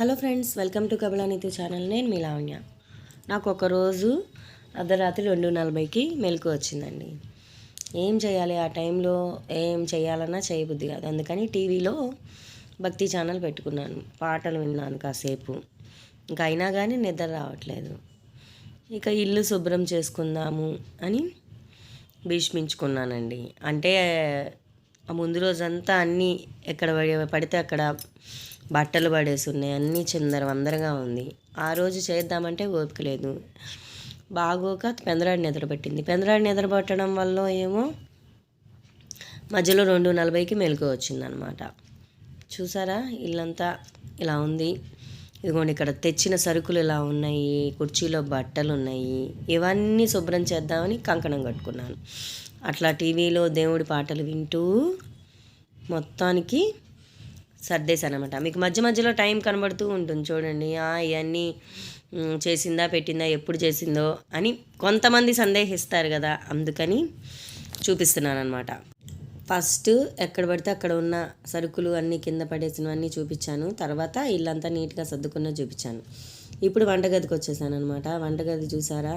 Hello friends, welcome to కబలానీతు channel. నేను మీ లావణ్య. నాకు ఒకరోజు అర్ధరాత్రి 2:40కి మెలకు వచ్చిందండి. ఏం చేయాలి ఆ టైంలో, ఏం చేయాలన్నా చేయబుద్ధి కాదు. అందుకని టీవీలో భక్తి ఛానల్ పెట్టుకున్నాను, పాటలు విన్నాను కాసేపు. ఇంకా అయినా కానీ నిద్ర రావట్లేదు. ఇక ఇల్లు శుభ్రం చేసుకుందాము అని భీష్మించుకున్నానండి. అంటే ముందు రోజంతా అన్నీ ఎక్కడ పడితే అక్కడ బట్టలు పడేసి ఉన్నాయి, అన్నీ చిందరవందరగా ఉంది. ఆ రోజు చేద్దామంటే ఓపిక లేదు. బాగోక పెందరాడి నిద్రపట్టింది. పెందరాడి నిద్రపట్టడం వల్ల ఏమో మధ్యలో 2:40కి మెలకు వచ్చిందనమాట. చూసారా, ఇల్లంతా ఇలా ఉంది. ఇదిగోండి, ఇక్కడ తెచ్చిన సరుకులు ఇలా ఉన్నాయి, కుర్చీలో బట్టలు ఉన్నాయి. ఇవన్నీ శుభ్రం చేద్దామని కంకణం కట్టుకున్నాను. అట్లా టీవీలో దేవుడి పాటలు వింటూ మొత్తానికి సర్దేశాను అనమాట. మీకు మధ్య మధ్యలో టైం కనబడుతూ ఉంటుంది చూడండి. ఇవన్నీ చేసిందా, పెట్టిందా, ఎప్పుడు చేసిందో అని కొంతమంది సందేహిస్తారు కదా, అందుకని చూపిస్తున్నాను అనమాట. ఫస్ట్ ఎక్కడ పడితే అక్కడ ఉన్న సరుకులు అన్నీ కింద పడేసినవన్నీ చూపించాను. తర్వాత ఇల్లంతా నీట్గా సర్దుకున్న చూపించాను. ఇప్పుడు వంటగదికి వచ్చేసాను అనమాట. వంటగది చూసారా,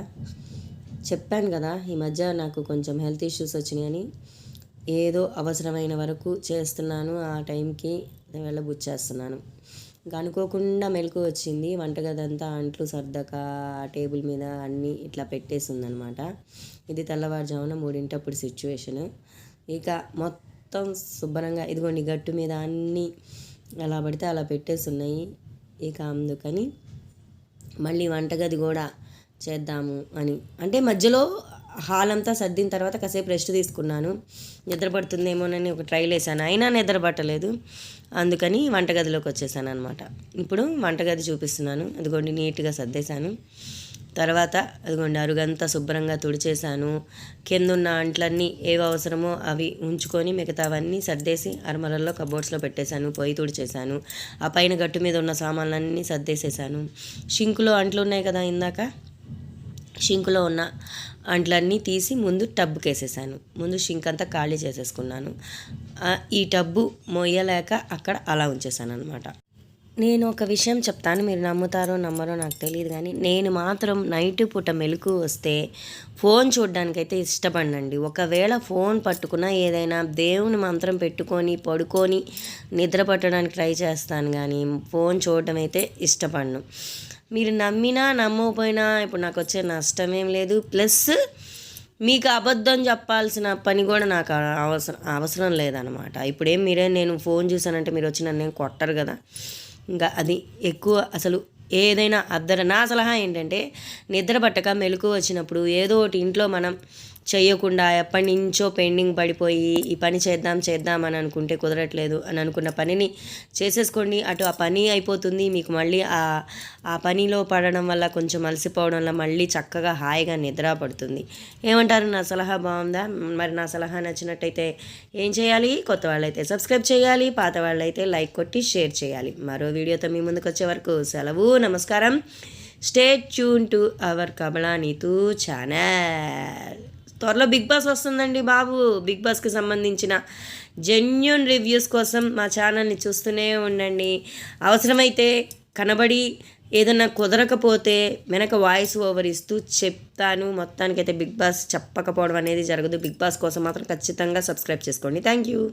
చెప్పాను కదా ఈ మధ్య నాకు కొంచెం హెల్త్ ఇష్యూస్ వచ్చినాయని. ఏదో అవసరమైన వరకు చేస్తున్నాను, ఆ టైంకి వెళ్ళబుచ్చేస్తున్నాను. ఇంకా అనుకోకుండా మెలకు వచ్చింది. వంటగది అంతా అంట్లు సర్దక టేబుల్ మీద అన్నీ ఇట్లా పెట్టేసి ఉందనమాట. ఇది తెల్లవారుజామున 3 సిచ్యువేషను. ఇక మొత్తం శుభ్రంగా ఇదిగోండి, గట్టు మీద అన్నీ ఎలా పడితే అలా పెట్టేసి ఉన్నాయి. ఇక అందుకని మళ్ళీ వంటగది కూడా చేద్దాము అని, అంటే మధ్యలో హాల్ అంతా సర్దిన తర్వాత కాసేపు రెస్ట్ తీసుకున్నాను. నిద్ర పడుతుందేమోనని ఒక ట్రైల్ వేసాను, అయినా నిద్ర పట్టలేదు. అందుకని వంటగదిలోకి వచ్చేసాను అనమాట. ఇప్పుడు వంటగది చూపిస్తున్నాను. అదిగోండి, నీట్గా సర్దేశాను. తర్వాత అదిగోండి, అరుగంతా శుభ్రంగా తుడిచేశాను. కిందున్న అంట్లన్నీ ఏవి అవసరమో అవి ఉంచుకొని మిగతావన్నీ సర్దేసి అరమరల్లో కబోర్డ్స్లో పెట్టేశాను. పొయ్యి తుడిచేశాను. ఆ పైన గట్టు మీద ఉన్న సామాన్లన్నీ సర్దేసేసాను. షింకులో అంట్లు ఉన్నాయి కదా, ఇందాక షింకులో ఉన్న అంట్లన్నీ తీసి ముందు టబ్కి వేసేసాను. ముందు షింక్ అంతా ఖాళీ చేసేసుకున్నాను. ఈ టబ్బు మొయ్యలేక అక్కడ అలా ఉంచేసాను అనమాట. నేను ఒక విషయం చెప్తాను, మీరు నమ్ముతారో నమ్మరో నాకు తెలియదు, కానీ నేను మాత్రం నైట్ పూట మెలకు వస్తే ఫోన్ చూడడానికైతే ఇష్టపడినండి. ఒకవేళ ఫోన్ పట్టుకున్నా ఏదైనా దేవుని మంత్రం పెట్టుకొని పడుకొని నిద్ర పట్టడానికి ట్రై చేస్తాను, కానీ ఫోన్ చూడడం అయితే ఇష్టపడను. మీరు నమ్మినా నమ్మకపోయినా ఇప్పుడు నాకు వచ్చే నష్టమేం లేదు. ప్లస్ మీకు అబద్ధం చెప్పాల్సిన పని కూడా నాకు అవసరం లేదనమాట. ఇప్పుడేం నేను ఫోన్ చూసానంటే మీరు వచ్చి నన్ను ఏం కొట్టరు కదా. ఇంకా అది ఎక్కువ అసలు ఏదైనా నా సలహా ఏంటంటే, నిద్ర పట్టక మెలకు వచ్చినప్పుడు ఏదో ఒకటి ఇంట్లో మనం చేయకుండా ఎప్పటి నుంచో పెండింగ్ పడిపోయి ఈ పని చేద్దాం అని అనుకుంటే కుదరట్లేదు అని అనుకున్న పనిని చేసేసుకోండి. అటు ఆ పని అయిపోతుంది, మీకు మళ్ళీ ఆ పనిలో పడడం వల్ల కొంచెం అలసిపోవడం వల్ల మళ్ళీ చక్కగా హాయిగా నిద్ర పడుతుంది. ఏమంటారు, నా సలహా బాగుందా? మరి నా సలహా నచ్చినట్టయితే ఏం చేయాలి? కొత్త వాళ్ళైతే సబ్స్క్రైబ్ చేయాలి, పాత వాళ్ళైతే లైక్ కొట్టి షేర్ చేయాలి. మరో వీడియోతో మీ ముందుకు వచ్చే వరకు సెలవు, నమస్కారం. స్టే ట్యూన్ టు అవర్ కబలానీతు ఛానల్. త్వరలో బిగ్ బాస్ వస్తుందండి బాబు. బిగ్ బాస్కి సంబంధించిన జెన్యూన్ రివ్యూస్ కోసం మా ఛానల్ని చూస్తూనే ఉండండి. అవసరమైతే కనబడి ఏదన్నా కుదరకపోతే వెనక వాయిస్ ఓవర్ ఇస్తూ చెప్తాను. మొత్తానికైతే బిగ్ బాస్ చెప్పకపోవడం అనేది జరగదు. బిగ్ బాస్ కోసం మాత్రం ఖచ్చితంగా సబ్స్క్రైబ్ చేసుకోండి. Thank you.